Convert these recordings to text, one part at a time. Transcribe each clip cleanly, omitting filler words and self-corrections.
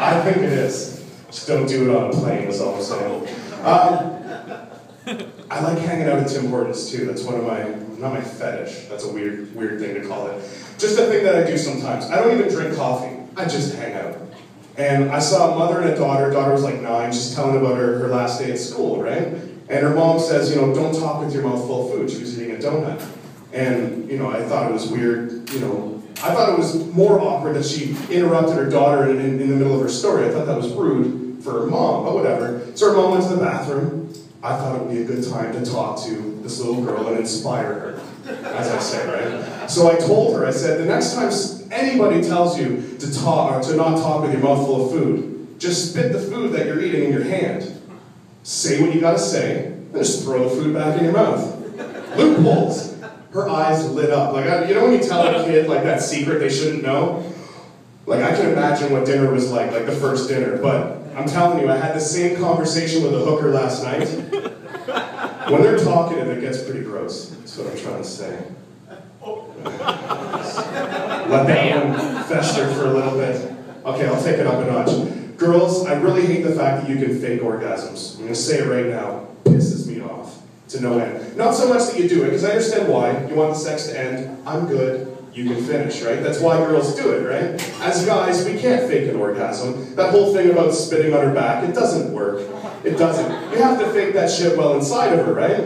I think it is. Just don't do it on a plane, is all I'm saying. I like hanging out at Tim Hortons too. That's one of my, not my fetish. That's a weird thing to call it. Just a thing that I do sometimes. I don't even drink coffee. I just hang out. And I saw a mother and a daughter. Daughter was like 9. She's telling about her last day at school, right? And her mom says, you know, don't talk with your mouth full of food. She was eating a donut. And, you know, I thought it was weird, you know. I thought it was more awkward that she interrupted her daughter in the middle of her story. I thought that was rude for her mom, but whatever. So her mom went to the bathroom. I thought it would be a good time to talk to this little girl and inspire her, as I say, right? So I told her, I said, the next time anybody tells you to talk or to not talk with your mouth full of food, just spit the food that you're eating in your hand. Say what you gotta say, and just throw the food back in your mouth. Loopholes. Her eyes lit up. Like, you know when you tell a kid like that secret they shouldn't know? Like, I can imagine what dinner was like the first dinner, but I'm telling you, I had the same conversation with a hooker last night. When they're talkative, it gets pretty gross. That's what I'm trying to say. Let that one fester for a little bit. Okay, I'll take it up a notch. Girls, I really hate the fact that you can fake orgasms. I'm gonna say it right now. Pisses me off to no end. Not so much that you do it, because I understand why. You want the sex to end. I'm good. You can finish, right? That's why girls do it, right? As guys, we can't fake an orgasm. That whole thing about spitting on her back, it doesn't work. It doesn't. You have to fake that shit well inside of her, right?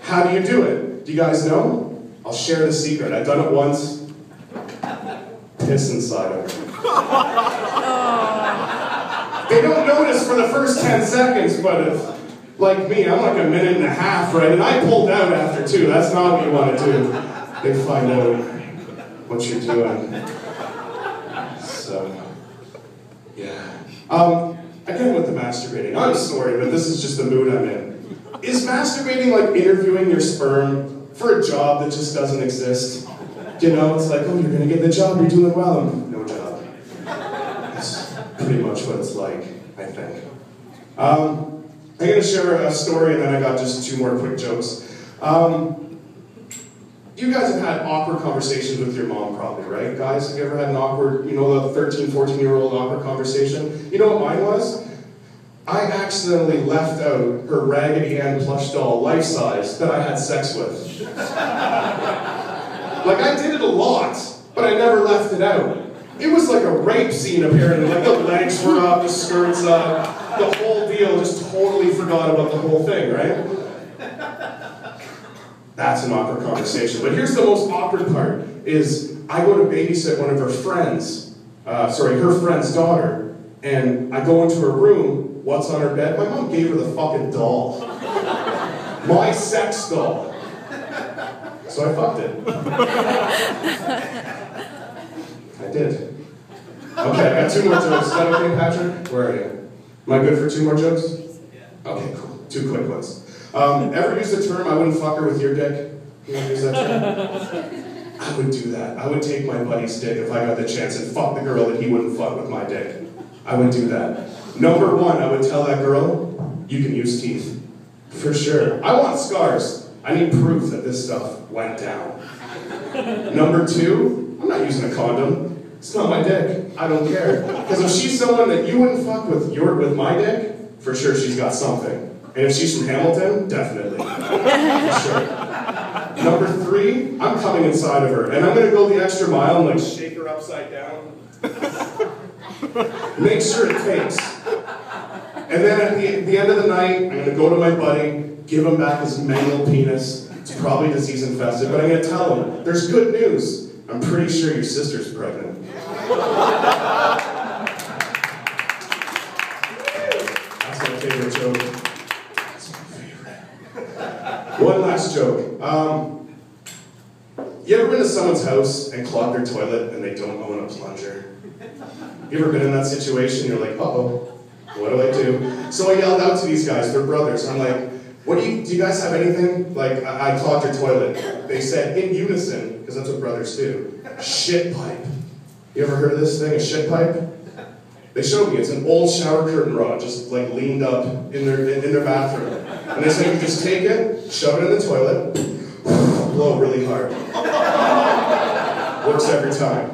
How do you do it? Do you guys know? I'll share the secret. I've done it once. Piss inside of her. They don't notice for the first 10 seconds, but if, like me, I'm like a minute and a half, right? And I pulled out after 2. That's not what you want to do. They find out what you're doing. So, yeah. Again with the masturbating. I'm sorry, but this is just the mood I'm in. Is masturbating like interviewing your sperm for a job that just doesn't exist? You know, it's like, oh, you're gonna get the job, you're doing well, and no job. That's pretty much what it's like, I think. I'm gonna share a story and then I got just 2 more quick jokes. You guys have had awkward conversations with your mom probably, right? Guys, have you ever had an awkward, you know, the 13, 14-year-old awkward conversation? You know what mine was? I accidentally left out her Raggedy Ann plush doll, life-size, that I had sex with. Like, I did it a lot, but I never left it out. It was like a rape scene, apparently. Like, the legs were up, the skirts up, the whole deal. Just totally forgot about the whole thing, right? That's an awkward conversation. But here's the most awkward part, is I go to babysit one of her friends, her friend's daughter, and I go into her room. What's on her bed? My mom gave her the fucking doll. My sex doll. So I fucked it. I did. Okay, I got 2 more jokes. Is that okay, Patrick? Where are you? Am I good for 2 more jokes? Okay, cool. 2 quick ones. Ever use the term, I wouldn't fuck her with your dick? You ever use that term? I would do that. I would take my buddy's dick if I got the chance and fuck the girl that he wouldn't fuck with my dick. I would do that. Number 1, I would tell that girl, you can use teeth. For sure. I want scars. I need proof that this stuff went down. Number 2, I'm not using a condom. It's not my dick. I don't care. Because if she's someone that you wouldn't fuck with my dick, for sure she's got something. And if she's from Hamilton, definitely. For sure. Number 3, I'm coming inside of her. And I'm going to go the extra mile and like shake her upside down. Make sure it takes. And then at the end of the night, I'm going to go to my buddy, give him back his mangled penis. It's probably disease infested, but I'm going to tell him, there's good news. I'm pretty sure your sister's pregnant. That's my favorite joke. That's my favorite. One last joke. You ever been to someone's house and clogged their toilet and they don't own a plunger? You ever been in that situation? You're like, uh-oh. What do I do? So I yelled out to these guys, they're brothers. I'm like, do you guys have anything? Like, I clogged your toilet. They said in unison, because that's what brothers do, shit pipe. You ever heard of this thing, a shit pipe? They showed me, it's an old shower curtain rod, just like leaned up in their bathroom. And they said you just take it, shove it in the toilet, blow really hard. Works every time.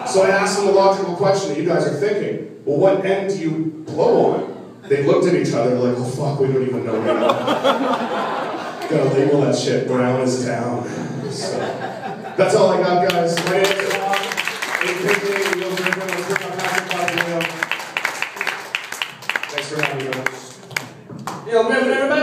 So I asked them the logical question that you guys are thinking. Well, what end do you blow on? They looked at each other like, oh fuck, we don't even know now. Gotta label that shit brown as down. So, that's all I got, guys. My name is Rob. Thanks for having me, guys. Yo, everybody.